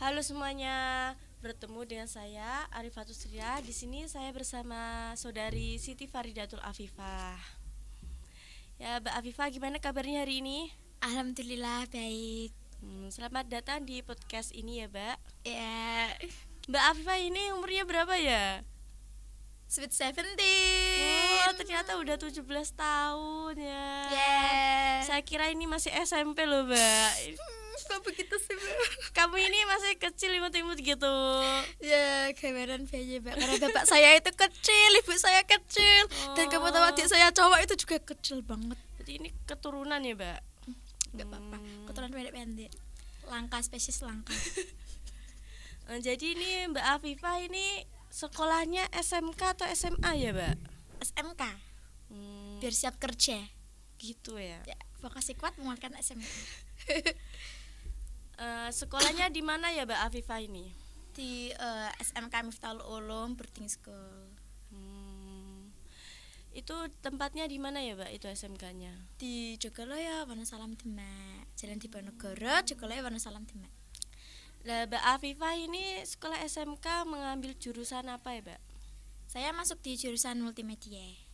Halo semuanya, bertemu dengan saya Arifatus Ria. Di sini saya bersama saudari Siti Faridatul Afifah. Ya, Mbak Afifah, gimana kabarnya hari ini? Alhamdulillah baik. Selamat datang di podcast ini ya, Mbak. Ya, Mbak Afifah ini umurnya berapa ya? Sweet Oh, 17. ternyata udah 17 tahun ya. Ya. Saya kira ini masih SMP loh, Mbak. Kok begitu sih, Mbak? Kamu ini masih kecil imut-imut gitu. Ya, gambaran bayi, Mbak. Karena bapak saya itu kecil, ibu saya kecil, dan kamu tahu adik saya cowok itu juga kecil banget. Jadi ini keturunan ya, Mbak? Enggak apa-apa. Keturunan pendek-pendek. Langka, spesies langka. Jadi ini Mbak Afifah ini sekolahnya SMK atau SMA ya, Mbak? SMK. Hmm, Biar siap kerja. gitu ya. Ya, vokasi kuat menguatkan SMK. Sekolahnya di mana ya, Mbak Afifah ini? Di SMK Miftahul Ulum Boarding School. Itu tempatnya di mana ya, Mbak? Itu SMK-nya? Di Jogoloyo, Wonosalam Demak. Jalan Diponegoro, Jogoloyo, Wonosalam Demak. Nah, Mbak Afifah ini sekolah SMK mengambil jurusan apa ya, Mbak? Saya masuk di jurusan multimedia.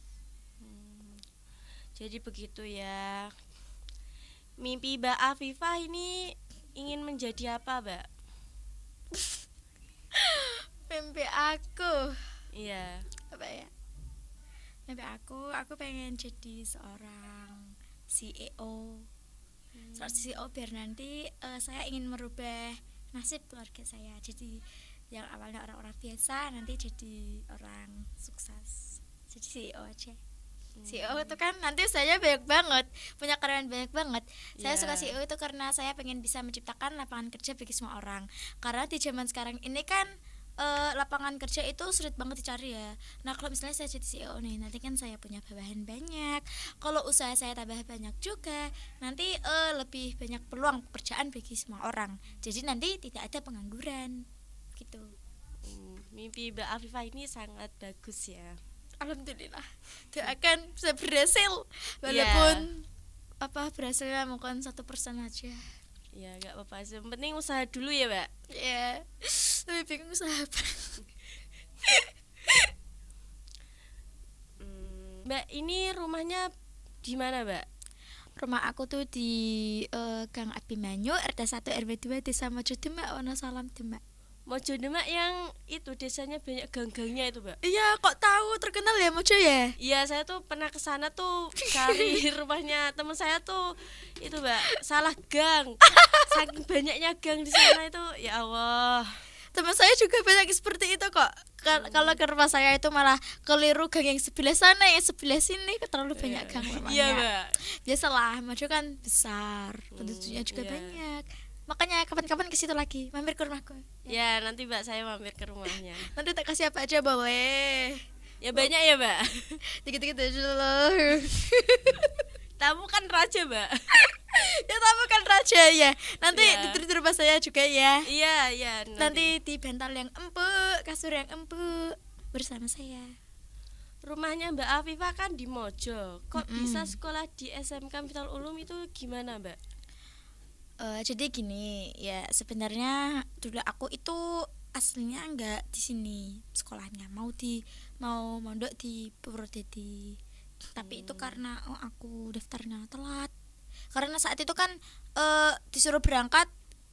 Jadi begitu ya. Mimpi Mbak Afifah ini ingin menjadi apa, Mbak? Mimpi aku Iya. apa ya? Mimpi aku pengen jadi seorang CEO. Seorang CEO biar nanti saya ingin merubah nasib keluarga saya. Jadi yang awalnya orang-orang biasa nanti jadi orang sukses. Jadi CEO aja. CEO itu kan nanti saya banyak banget, punya karyawan banyak banget. Saya Iya. suka CEO itu karena saya pengen bisa menciptakan lapangan kerja bagi semua orang. Karena di zaman sekarang ini kan lapangan kerja itu sulit banget dicari ya. Nah kalau misalnya saya jadi CEO nih, nanti kan saya punya bawahan banyak. Kalau usaha saya tambah banyak juga, nanti lebih banyak peluang pekerjaan bagi semua orang. Jadi nanti tidak ada pengangguran, gitu. Mimpi Mbak Afifah ini sangat bagus ya. Alhamdulillah, doakan bisa berhasil walaupun berhasilnya mungkin 1% aja. Ya gak apa-apa, yang penting usaha dulu ya, Mbak. Ya, lebih bingung usaha apa. Mbak, ini rumahnya di mana, Mbak? Rumah aku tuh di Gang Abimanyu, RT 1 RW 2 Desa Mojo Demak, Wonosalam Demak. Mojo Demak yang itu desanya banyak gang-gangnya itu, Mbak. Iya, kok tahu terkenal ya Mojo ya? Iya, saya tuh pernah ke sana tuh cari rumahnya teman saya tuh itu, Mbak, salah gang. Saking banyaknya gang di sana itu, ya Allah. Teman saya juga banyak seperti itu kok. Kalau ke rumah saya itu malah keliru gang yang sebelah sana, yang sebelah sini, terlalu banyak gang rumahnya. Iya, Mbak. Biasalah, Mojo kan besar, penduduknya juga iya. banyak. Makanya kapan-kapan ke situ lagi, mampir ke rumahku. Ya, nanti Mbak saya mampir ke rumahnya. Nanti tak kasih apa aja boleh. Ya banyak ya, Mbak. Dikit-dikit aja loh. Tamu kan raja, Mbak. Ya tamu kan raja ya. Nanti Iya. tidur di rumah saya juga ya. Iya, iya. Nanti di bantal yang empuk, kasur yang empuk bersama saya. Rumahnya Mbak Afifah kan di Mojo. Kok Mm-mm. bisa sekolah di SMK Miftahul Ulum itu gimana, Mbak? Jadi gini ya, sebenarnya dulu aku itu aslinya enggak di sini sekolahnya, mau mondok di Purwodadi. Tapi itu karena aku daftarnya telat. Karena saat itu kan disuruh berangkat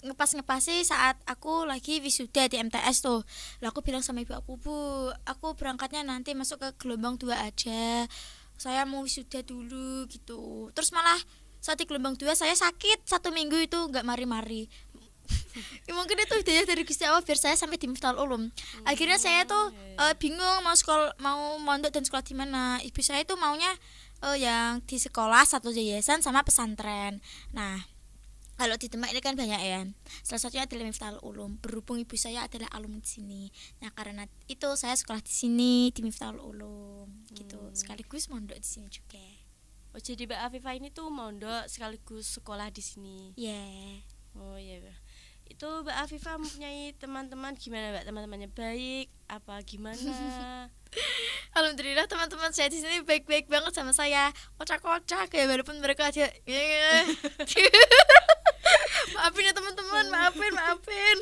ngepasi saat aku lagi wisuda di MTS tuh. Lah aku bilang sama ibu aku, "Bu, aku berangkatnya nanti masuk ke gelombang 2 aja. Saya mau wisuda dulu," gitu. Terus malah saat di gelombang 2 saya sakit 1 minggu itu nggak mari-mari. Ya, mungkin itu hidayah dari Gusti Allah biar saya sampai di Miftahul Ulum. Akhirnya saya tuh bingung mau mondok dan sekolah di mana. Ibu saya tuh maunya yang di sekolah satu yayasan sama pesantren. Nah, kalau di Demak ini kan banyak ya. Salah satunya adalah Miftahul Ulum. Berhubung ibu saya adalah alumni di sini. Nah, karena itu saya sekolah di sini di Miftahul Ulum gitu. Sekaligus mondok di sini juga. Oh, jadi Mbak Afifah ini tuh mondok sekaligus sekolah di sini. Yeah. Oh iya, Mbak. Itu Mbak Afifah mempunyai teman-teman gimana, Mbak? Teman-temannya baik apa gimana? Alhamdulillah teman-teman saya di sini baik-baik banget sama saya. Kocak-kocak ya walaupun mereka aja. Maafin ya teman-teman, maafin.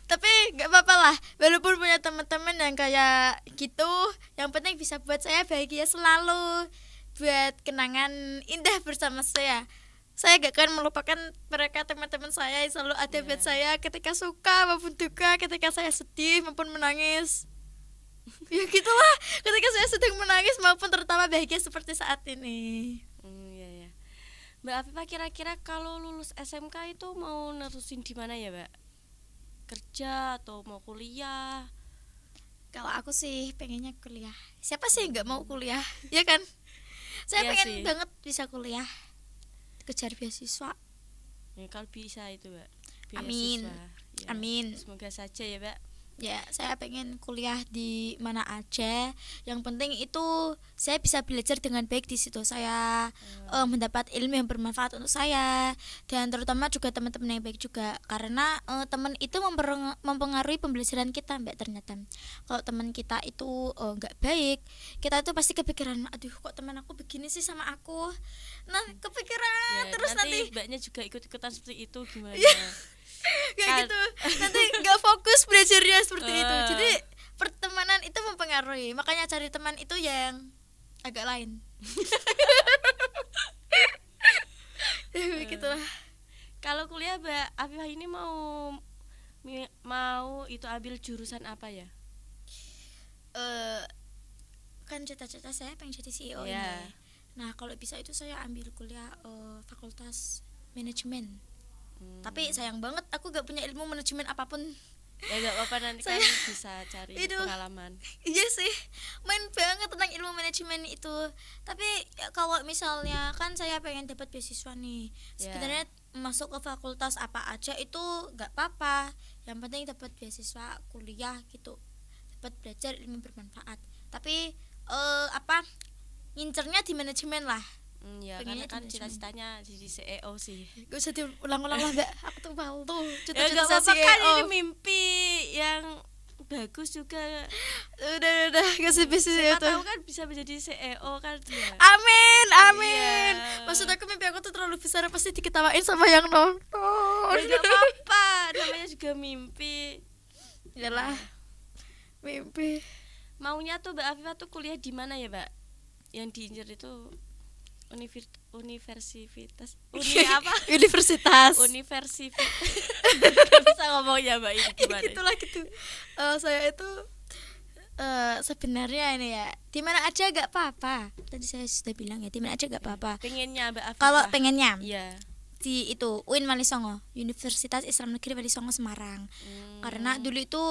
Tapi nggak apa-apa lah, walaupun punya teman-teman yang kayak gitu, yang penting bisa buat saya bahagia selalu, buat kenangan indah bersama saya gak akan melupakan mereka, teman-teman saya yang selalu ada buat saya ketika suka maupun duka, ketika saya sedih maupun menangis. Ya gitulah, ketika saya sedang menangis maupun tertawa bahagia seperti saat ini. Iya ya. Mbak Afifah kira-kira kalau lulus SMK itu mau nerusin di mana ya, Mbak? Kerja atau mau kuliah? Kalau aku sih pengennya kuliah. Siapa sih yang nggak mau kuliah, ya kan? Saya Iya pengen sih. banget bisa kuliah, kejar beasiswa. Ya, kalau bisa itu, Mbak. Amin. Beasiswa. Ya, Amin. semoga saja ya, Mbak. Ya, saya pengen kuliah di mana aja. Yang penting itu saya bisa belajar dengan baik di situ. Saya mendapat ilmu yang bermanfaat untuk saya, dan terutama juga teman-teman yang baik juga. Karena teman itu mempengaruhi pembelajaran kita, Mbak. Ternyata kalau teman kita itu nggak baik, kita itu pasti kepikiran, aduh kok teman aku begini sih sama aku. Nah, kepikiran Ya, terus nanti Mbaknya juga ikut-ikutan seperti itu gimana? kayak gitu, nanti nggak fokus belajarnya seperti itu. Eh. Jadi pertemanan itu mempengaruhi, makanya cari teman itu yang agak lain. Ya begitulah. Kalau kuliah Mbak Afifah ini mau itu ambil jurusan apa ya? Kan cita-cita saya pengen jadi CEO Ya. ini. Nah kalau bisa itu saya ambil kuliah fakultas manajemen. Tapi sayang banget aku gak punya ilmu manajemen apapun. Ya gak apa-apa, nanti kan bisa cari pengalaman. Iya sih, main banget tentang ilmu manajemen itu. Tapi ya, kalau misalnya kan saya pengen dapat beasiswa nih, sebenarnya masuk ke fakultas apa aja itu gak apa-apa. Yang penting dapat beasiswa kuliah gitu, dapat belajar ilmu bermanfaat. Tapi ngincernya di manajemen lah. Ya Pengennya karena kan di cita-citanya jadi CEO sih. Gak usah diulang-ulang lah Mbak, aku tuh mau tuh Ya cita-cita gak saya apa-apa kan, CEO. ini mimpi yang bagus juga. Udah gak usah Siapa itu. tahu kan bisa menjadi CEO kan dia. Amin. Iya. Maksud aku mimpi aku tuh terlalu besar, pasti diketawain sama yang nonton. Ya gak apa-apa, namanya juga mimpi. Yalah, mimpi. Maunya tuh Mbak Afifah tuh kuliah di mana ya, Mbak? Yang diincar itu universitas. Apa? Universitas. Universitas. Gak bisa ngomong ya, Mbak, ini gimana? Gitulah gitu. Saya itu sebenarnya ini ya, di mana aja gak apa-apa. Tadi saya sudah bilang ya, di mana aja gak apa-apa. Pengennya Mbak Afifah. Kalau pengennya Iya. di itu UIN Walisongo, Universitas Islam Negeri Walisongo Semarang. Karena dulu itu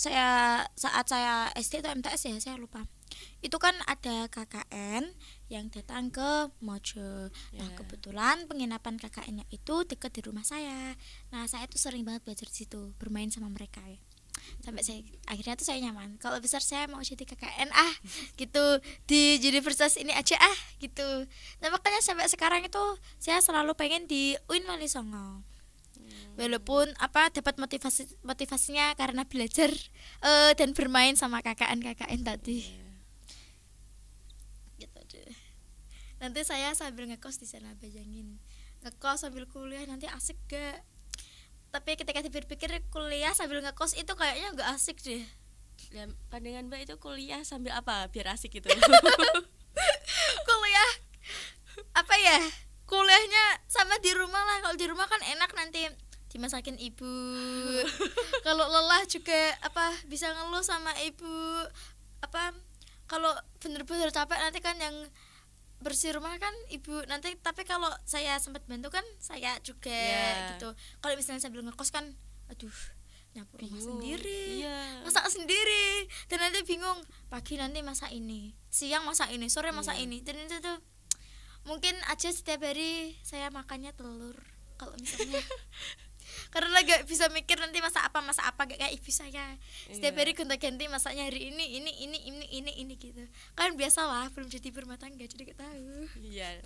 saat saya SD atau MTS ya, saya lupa. Itu kan ada KKN yang datang ke Mojo. Nah, kebetulan penginapan KKN-nya itu dekat di rumah saya. Nah, saya tuh sering banget belajar di situ, bermain sama mereka ya. Sampai akhirnya tuh saya nyaman. Kalau besar saya mau jadi KKN gitu, di universitas ini aja gitu. Nah, makanya sampai sekarang itu saya selalu pengen di UIN Walisongo. Walaupun dapat motivasinya karena belajar dan bermain sama KKN tadi. Gitu deh. Nanti saya sambil ngekos di sana, bayangin. Ngekos sambil kuliah nanti asik gak? Tapi ketika dipikir kuliah sambil ngekos itu kayaknya gak asik deh. Ya, pandangan Mbak itu kuliah sambil apa biar asik gitu? Kuliah apa ya? Kuliahnya sama di rumah lah. Kalau di rumah kan enak, nanti dimasakin ibu. Kalau lelah juga bisa ngeluh sama ibu. Kalau bener-bener capek nanti kan yang bersih rumah kan ibu nanti. Tapi kalau saya sempat bantu kan saya juga gitu. Kalau misalnya sambil ngekos kan aduh, nyapu rumah sendiri, masak sendiri, dan nanti bingung, pagi nanti masak ini, siang masak ini, sore masak ini. Dan itu tuh mungkin aja setiap hari saya makannya telur kalau misalnya karena gak bisa mikir nanti masak apa gak kayak ibu saya setiap hari gonta-ganti masaknya hari ini gitu kan. Biasalah belum jadi berumah tangga jadi gak tahu. Iya.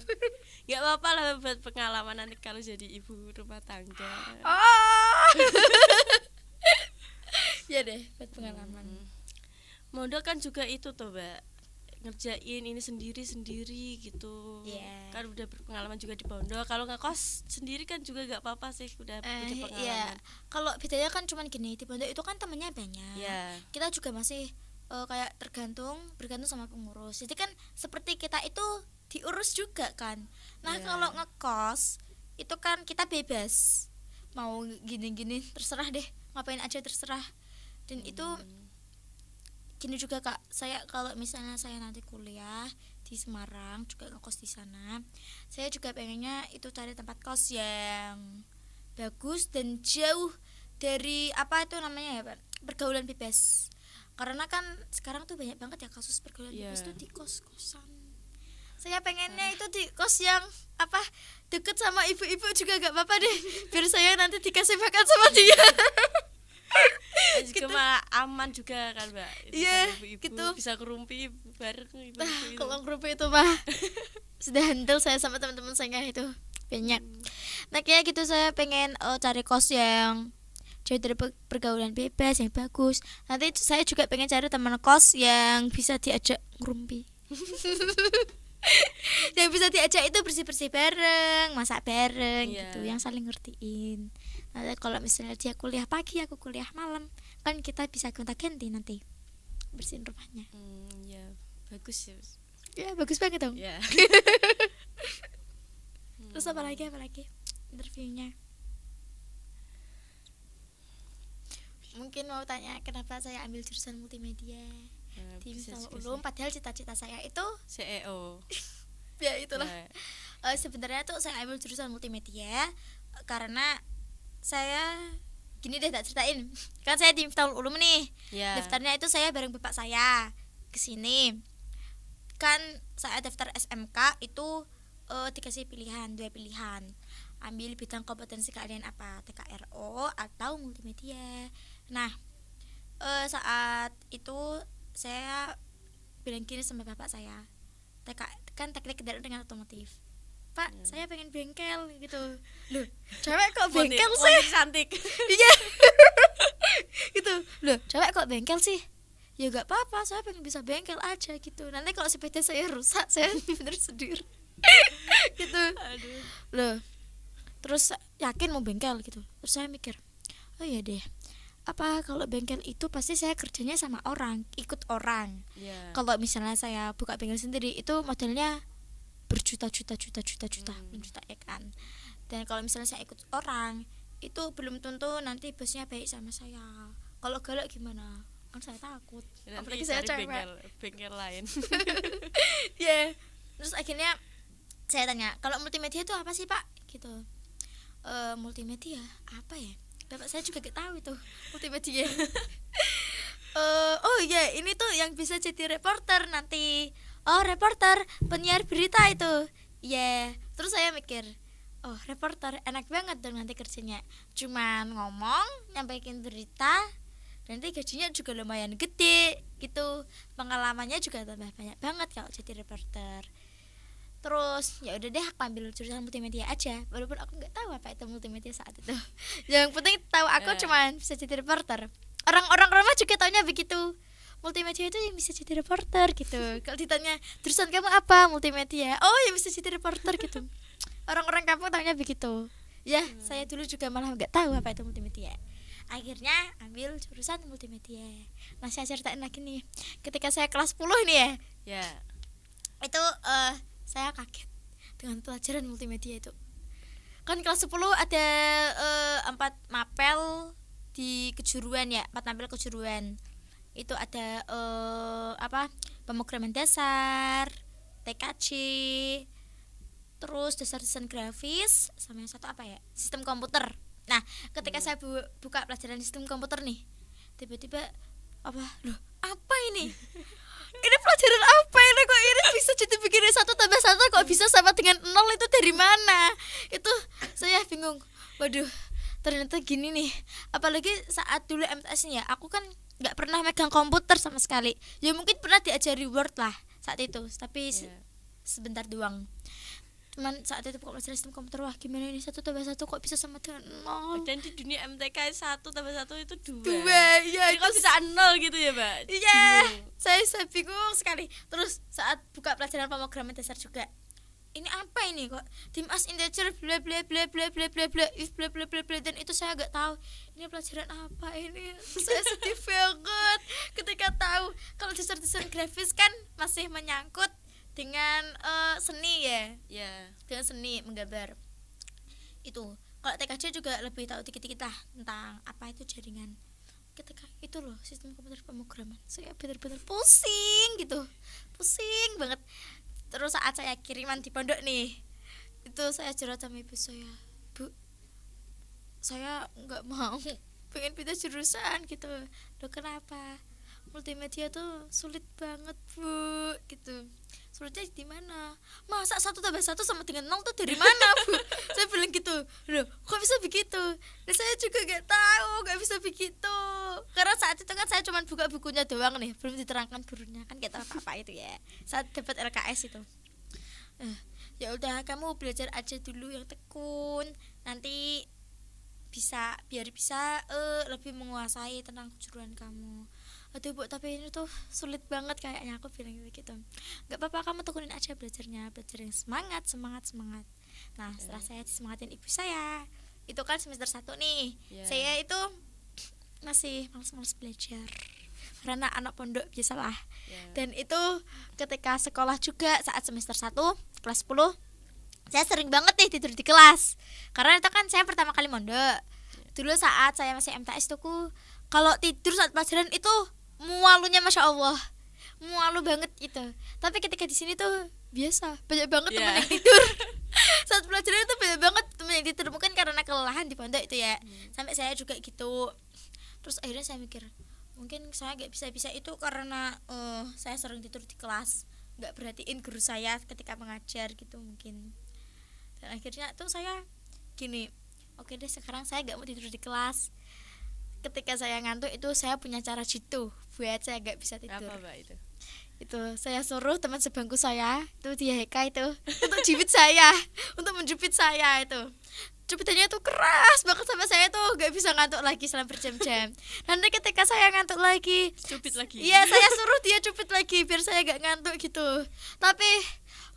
Gak apa-apa lah buat pengalaman nanti kalau jadi ibu rumah tangga. Ya deh, buat pengalaman. Mondok kan juga itu tuh, Mbak, ngerjain ini sendiri gitu. Iya. Kan udah berpengalaman juga di pondok. Kalau ngekos sendiri kan juga gak apa-apa sih, udah punya pengalaman. Iya. Kalau bedanya kan cuman gini, di pondok itu kan temennya banyak. Iya. Kita juga masih kayak bergantung sama pengurus. Jadi kan seperti kita itu diurus juga kan. Nah, Iya. kalau ngekos itu kan kita bebas. Mau gini-gini terserah deh, ngapain aja terserah. Dan itu gini juga Kak, saya kalau misalnya saya nanti kuliah di Semarang juga ngekos di sana, saya juga pengennya itu cari tempat kos yang bagus dan jauh dari apa itu namanya ya Pak, pergaulan bebas. Karena kan sekarang tuh banyak banget ya kasus pergaulan Iya. bebas tuh di kos-kosan. Saya pengennya itu di kos yang apa, deket sama ibu-ibu juga gak apa-apa deh, biar saya nanti dikasih makan sama dia. Juga malah aman juga kan Mbak. Iya, Ibu-ibu gitu. bisa kerumpi bareng ibu-ibu Nah, itu. kalau grup itu mah sudah handle saya sama teman-teman saya itu banyak. Nah kayak gitu saya pengen cari kos yang jauh dari pergaulan bebas yang bagus. Nanti saya juga pengen cari teman kos yang bisa diajak ngerumpi. Yang bisa diajak itu bersih-bersih bareng, masak bareng Iya. gitu, yang saling ngertiin. Nanti kalau misalnya dia kuliah pagi, aku kuliah malam, kan kita bisa gonta-ganti nanti bersihin rumahnya. Ya bagus ya. Ya bagus banget dong. Ya. Terus apa lagi interviewnya? Mungkin mau tanya kenapa saya ambil jurusan multimedia di Bisa Miftahul juga Ulum, sih. padahal cita-cita saya itu CEO. ya itulah. Nah, Sebenarnya tuh saya ambil jurusan multimedia karena saya gini deh tak ceritain. Kan saya di Miftahul Ulum nih. ya. Daftarnya itu saya bareng bapak saya ke sini. Kan saya daftar SMK itu dikasih pilihan, 2 pilihan. Ambil bidang kompetensi kalian apa, TKRO atau multimedia. Nah, saat itu saya bilang gini sama bapak saya, kan teknik kendaraan dengan otomotif. Pak, saya pengen bengkel gitu. Loh, cewek kok bengkel sih? Motif cantik. Iya. Gitu. Loh, cewek kok bengkel sih? Ya gak apa-apa, saya pengen bisa bengkel aja gitu. Nanti kalau sepeda saya rusak, saya bener sendiri. Gitu. Aduh. Loh, terus yakin mau bengkel gitu. Terus saya mikir, oh iya deh, apa kalau bengkel itu pasti saya kerjanya sama orang, ikut orang. Ya. Kalau misalnya saya buka bengkel sendiri itu modalnya berjuta-juta juta ya kan. Dan kalau misalnya saya ikut orang itu belum tentu nanti bosnya baik sama saya. Kalau galak gimana? Kan saya takut. Nanti Apalagi saya cari cewek. bengkel lain. Ya. Terus akhirnya saya tanya, kalau multimedia itu apa sih Pak? Gitu. Multimedia apa ya? Bapak saya juga gak tahu itu multimedia. Oh ya, ini tuh yang bisa jadi reporter nanti. Oh, reporter, penyiar berita itu. Ya, terus saya mikir, oh reporter enak banget dong nanti kerjanya. Cuman ngomong, nyampaikan berita, nanti gajinya juga lumayan gede gitu. Pengalamannya juga tambah banyak banget kalau jadi reporter. Terus ya udah deh aku ambil jurusan multimedia aja, walaupun aku nggak tahu apa itu multimedia saat itu. Yang penting tahu aku cuman bisa jadi reporter. Orang-orang rumah juga taunya begitu, multimedia itu yang bisa jadi reporter gitu. Kalau ditanya jurusan kamu apa, multimedia, oh yang bisa jadi reporter gitu. Orang-orang kampung taunya begitu. Ya saya dulu juga malah nggak tahu apa itu multimedia. Akhirnya ambil jurusan multimedia. Nah saya ceritain lagi nih, ketika saya kelas 10 nih ya, Ya. itu saya kaget dengan pelajaran multimedia itu. Kan kelas 10 ada 4 mapel di kejuruan ya, 4 mapel kejuruan. Itu ada pemrograman dasar, TKJ, terus dasar desain grafis, sama yang satu apa ya, sistem komputer. Nah ketika saya buka pelajaran sistem komputer nih, tiba-tiba apa ini? Ini pelajaran apa ini, kok ini bisa jadi begini, 1 tambah 1 kok bisa sama dengan 0, itu dari mana? Itu saya bingung. Waduh, ternyata gini nih. Apalagi saat dulu MTS-nya, aku kan nggak pernah megang komputer sama sekali. Ya mungkin pernah diajari Word lah saat itu, tapi sebentar doang. cuman saat itu buka pelajaran sistem komputer, wah gimana ini 1+1 kok bisa sama dengan 0. Dan di dunia MTK 1+1 itu 2. Ya Jadi kok bisa 0 gitu ya, Mbak? Iya, Bingung. saya bingung sekali. Terus saat buka pelajaran pemrograman dasar juga, ini apa ini kok tim as integer bla bla bla bla bla bla bla if bla bla bla bla, dan itu saya agak tahu ini pelajaran apa ini. Saya sedih banget ketika tahu kalau desain grafis kan masih menyangkut dengan seni ya, Ya. dengan seni menggambar itu. Kalau TKJ juga lebih tahu dikit-dikit lah tentang apa itu jaringan. Ketika itu loh sistem komputer pemrograman, saya benar-benar pusing gitu, pusing banget. Terus saat saya kiriman di pondok nih, itu saya curhat sama ibu saya, Bu, saya nggak mau, pengen pindah jurusan gitu. Loh kenapa? Multimedia tuh sulit banget, Bu, gitu. Sulitnya di mana? Masa 1+1 sama dengan 0 tuh dari mana, Bu? Saya bilang gitu. Loh kok bisa begitu? Dan saya juga nggak tahu, nggak bisa begitu, karena saat itu kan saya cuma buka bukunya doang nih, belum diterangkan gurunya, kan nggak tahu apa itu ya saat dapat LKS itu. Ya udah, kamu belajar aja dulu yang tekun, nanti biar bisa lebih menguasai tentang kejuruan kamu. Aduh Bu, tapi ini tuh sulit banget kayaknya, aku bilang gitu. Gak apa-apa, kamu tekunin aja belajar yang semangat. Nah setelah saya disemangatin ibu saya, itu kan semester 1 nih, saya itu masih malas belajar karena anak pondok biasalah. Dan itu ketika sekolah juga saat semester 1 kelas 10, saya sering banget nih tidur di kelas, karena itu kan saya pertama kali mondok. Dulu saat saya masih MTS tuh, kalau tidur saat pelajaran itu mualunya masya Allah, mualu banget gitu. Tapi ketika di sini tuh biasa, banyak banget temen yang tidur. Saat pelajaran itu banyak banget temen yang tidur, mungkin karena kelelahan di pondok itu ya. Sampai saya juga gitu. Terus akhirnya saya mikir, mungkin saya gak bisa itu karena saya sering tidur di kelas, gak perhatiin guru saya ketika mengajar gitu mungkin. Dan akhirnya tuh saya gini, oke deh sekarang saya gak mau tidur di kelas. Ketika saya ngantuk itu saya punya cara jitu buat saya gak bisa tidur. Apa Mbak itu? Itu saya suruh teman sebangku saya itu, dia Heka itu, untuk jepit saya, untuk menjepit saya itu. Jepitannya tuh keras banget sampai saya tuh gak bisa ngantuk lagi selama berjam-jam. Nanti ketika saya ngantuk lagi, Cupit lagi. iya saya suruh dia cupit lagi biar saya gak ngantuk gitu. Tapi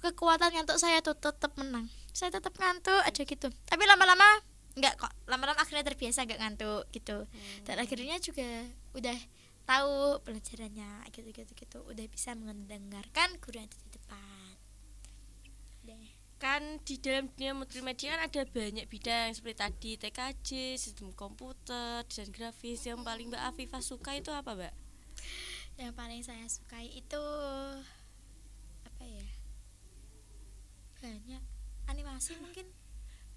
kekuatan ngantuk saya tuh tetap menang. Saya tetap ngantuk aja gitu. Tapi lama-lama enggak kok, lama-lama akhirnya terbiasa gak ngantuk gitu. Dan akhirnya juga udah tahu pelajarannya gitu, udah bisa mendengarkan guru yang di depan. Kan di dalam dunia multimedia kan ada banyak bidang seperti tadi TKJ, sistem komputer, desain grafis. Yang paling Mbak Afifah suka itu apa, Mbak? Yang paling saya sukai itu apa ya? Banyak. Animasi mungkin.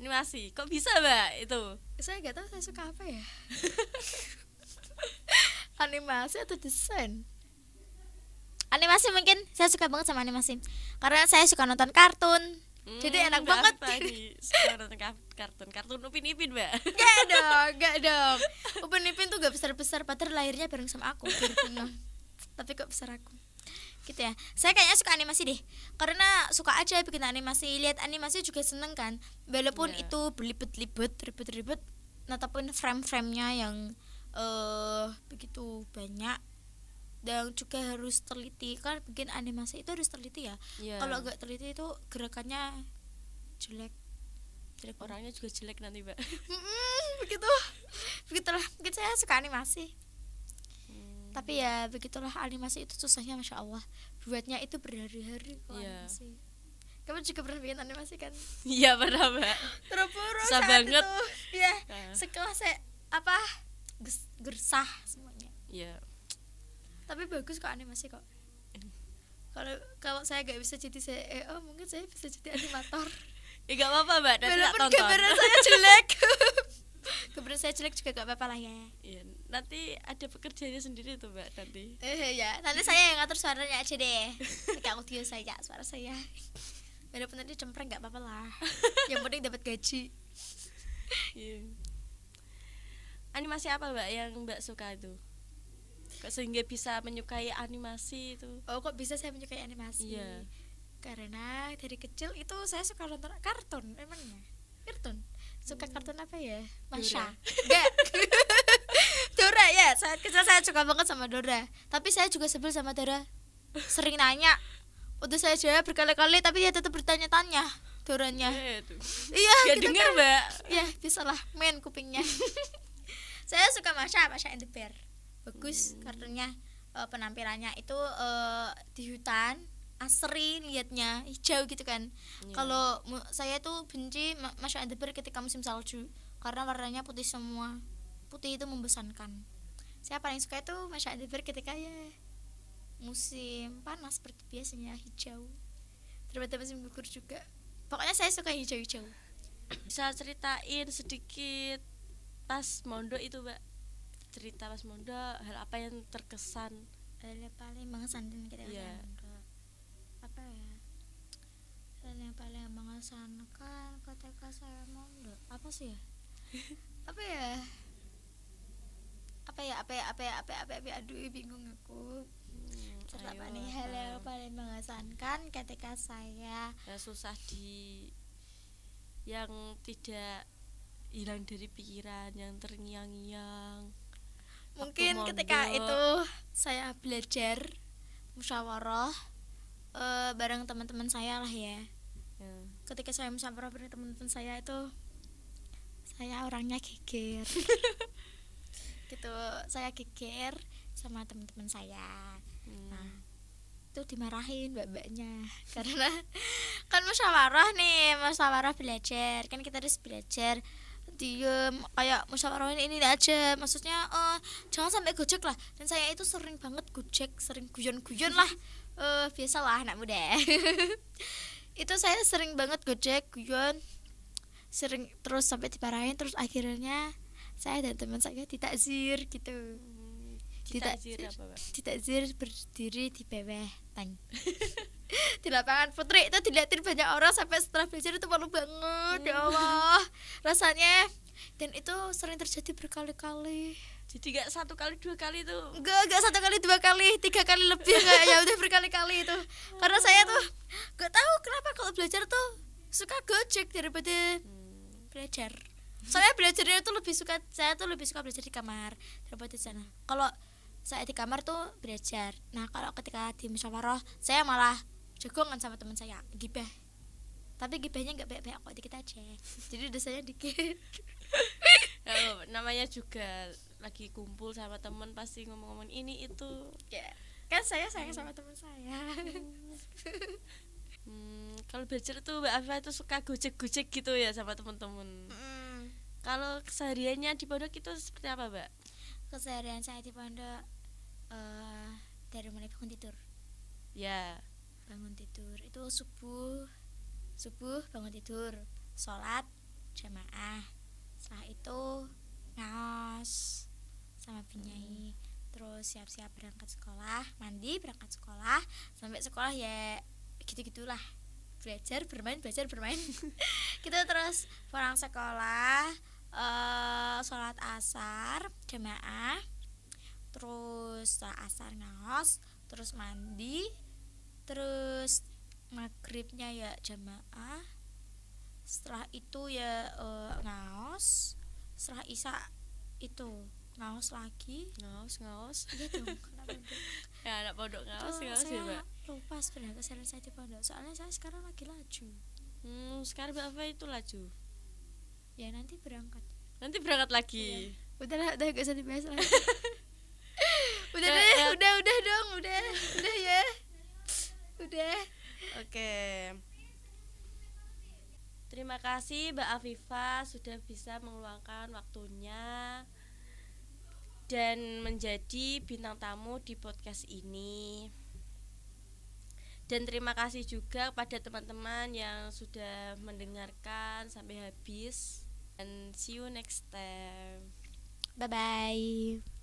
Animasi. Kok bisa, Mbak, itu? Saya nggak tahu saya suka apa ya. Animasi atau desain? Animasi mungkin, saya suka banget sama animasi karena saya suka nonton kartun. Jadi enak banget. Suka nonton kartun Upin Ipin, Mbak. Gak dong. Upin Ipin tuh gak besar-besar, padahal lahirnya bareng sama aku 2006. Tapi kok besar aku gitu ya. Saya kayaknya suka animasi deh, karena suka aja bikin animasi. Lihat animasi juga seneng kan, walaupun itu berlibet-libet, ribet-ribet, netapin frame-framenya yang begitu banyak, dan juga harus teliti. Kan bikin animasi itu harus teliti ya. Kalau nggak teliti itu gerakannya jelek. Orangnya juga jelek nanti, Mbak. Begitulah, mungkin saya suka animasi. Tapi ya begitulah, animasi itu susahnya masya Allah, buatnya itu berhari-hari kalau animasi. Kamu juga pernah bikin animasi kan? Iya pernah, Mbak. Terburu susah banget itu. Ya sekelas saya gersah semuanya. Iya. Tapi bagus kok animasi kok. Kalau saya gak bisa jadi CEO, mungkin saya bisa jadi animator. Ya gak apa-apa, Mbak, nanti tak tonton. Gambaran saya jelek. Gambaran saya jelek juga gak apa-apa lah ya. Iya, nanti ada pekerjaannya sendiri tuh, Mbak, nanti. Ya, nanti saya yang ngatur suaranya aja deh. Pakai audio saya, suara saya. Walaupun nanti cempreng gak apa-apa lah. Yang penting dapat gaji. Iya. Animasi apa, Mbak, yang Mbak suka itu? Kok sehingga bisa menyukai animasi itu? Oh, kok bisa saya menyukai animasi? Iya. Karena dari kecil itu saya suka nonton kartun, emangnya kartun. Suka kartun apa ya? Masya. Enggak. Dora ya, saat kecil saya suka banget sama Dora. Tapi saya juga sebel sama Dora. Sering nanya. Udah saya jawab berkali-kali tapi dia tetap bertanya-tanya Doranya. Iya, Gak gitu dengar kan. mbak. Ya, bisalah main kupingnya. Saya suka Masya and the Bear. Bagus kartunya. Penampilannya itu di hutan, asri liatnya, hijau gitu kan. Kalau saya tuh benci Masya and the Bear ketika musim salju karena warnanya putih semua. Putih itu membosankan. Saya paling suka itu Masya and the Bear ketika ya musim panas seperti biasanya, hijau. Ternyata musim gugur juga. Pokoknya saya suka hijau-hijau. Bisa ceritain sedikit pas mondok itu mbak, cerita pas mondok, hal apa yang terkesan? Hal yang paling mengesankan kita Iya. apa ya? Hal yang paling mengesankan ketika saya mondok apa sih ya? apa ya? Aduh, bingung aku. Apa nih hal yang paling mengesankan ketika saya yang susah yang tidak hilang dari pikiran, yang terngiang-ngiang? mungkin mondok. ketika itu saya belajar musyawarah bareng teman-teman saya lah ya. Ketika saya musyawarah bareng teman-teman saya itu saya orangnya geger. Gitu, saya geger sama teman-teman saya. Nah, itu dimarahin mbak-mbaknya karena kan musyawarah belajar kan, kita harus belajar diem kayak musyawarah ini aja, maksudnya jangan sampai gojek lah. Dan saya itu sering banget gojek, sering guyon lah, biasalah anak muda. Itu saya sering banget gojek, guyon, sering terus sampai dimarahin, terus akhirnya saya dan teman saya ditakzir gitu. Ditakzir berdiri di bawah tank. Di lapangan Putri itu dilihatin banyak orang sampai setelah belajar itu malu banget. Ya Allah rasanya. Dan itu sering terjadi berkali-kali. Jadi gak 1 kali 2 kali tuh? Enggak 1 kali 2 kali 3 kali lebih kayaknya, udah berkali-kali itu. Karena saya tuh gak tahu kenapa kalau belajar tuh suka gojek daripada belajar. Soalnya belajarnya tuh saya tuh lebih suka belajar di kamar daripada di sana. Kalau saya di kamar tuh belajar. Nah kalau ketika di musyawarah saya malah jagongan sama teman saya, gibah. Tapi gibahnya nggak banyak kok, dikit aja. Jadi dosanya dikit. Namanya juga lagi kumpul sama temen pasti ngomong-ngomong ini itu. Ya kan saya sayang sama teman saya. Kalau belajar tuh Mbak Afifa itu suka gojek-gojek gitu ya sama temen-temen. Kalau kesehariannya di pondok itu seperti apa Mbak? Keseharian saya di pondok dari mulai bangun tidur. Ya. Bangun tidur itu subuh bangun tidur, sholat jamaah, setelah itu ngaos sama binyai, terus siap-siap berangkat sekolah, mandi berangkat sekolah, sampai sekolah ya gitu-gitulah, belajar bermain gitu. Terus pulang sekolah, sholat asar jamaah, terus setelah asar ngaos, terus mandi, terus maghribnya ya jamaah, setelah itu ya ngaos, setelah isya itu ngaos lagi. Ngaos Iya dong, kenapa dong? ya anak pondok ngaos ya Mbak. Lupa sebenarnya keseharian saya di pondok, soalnya saya sekarang lagi laju. Sekarang Mbak Afifa itu laju. Ya nanti berangkat lagi. Ya. Udah gak usah dibahas lagi. udah dong, udah ya. Udah. Oke. Terima kasih Mbak Afifa sudah bisa meluangkan waktunya dan menjadi bintang tamu di podcast ini. Dan terima kasih juga kepada teman-teman yang sudah mendengarkan sampai habis. And see you next time. Bye bye.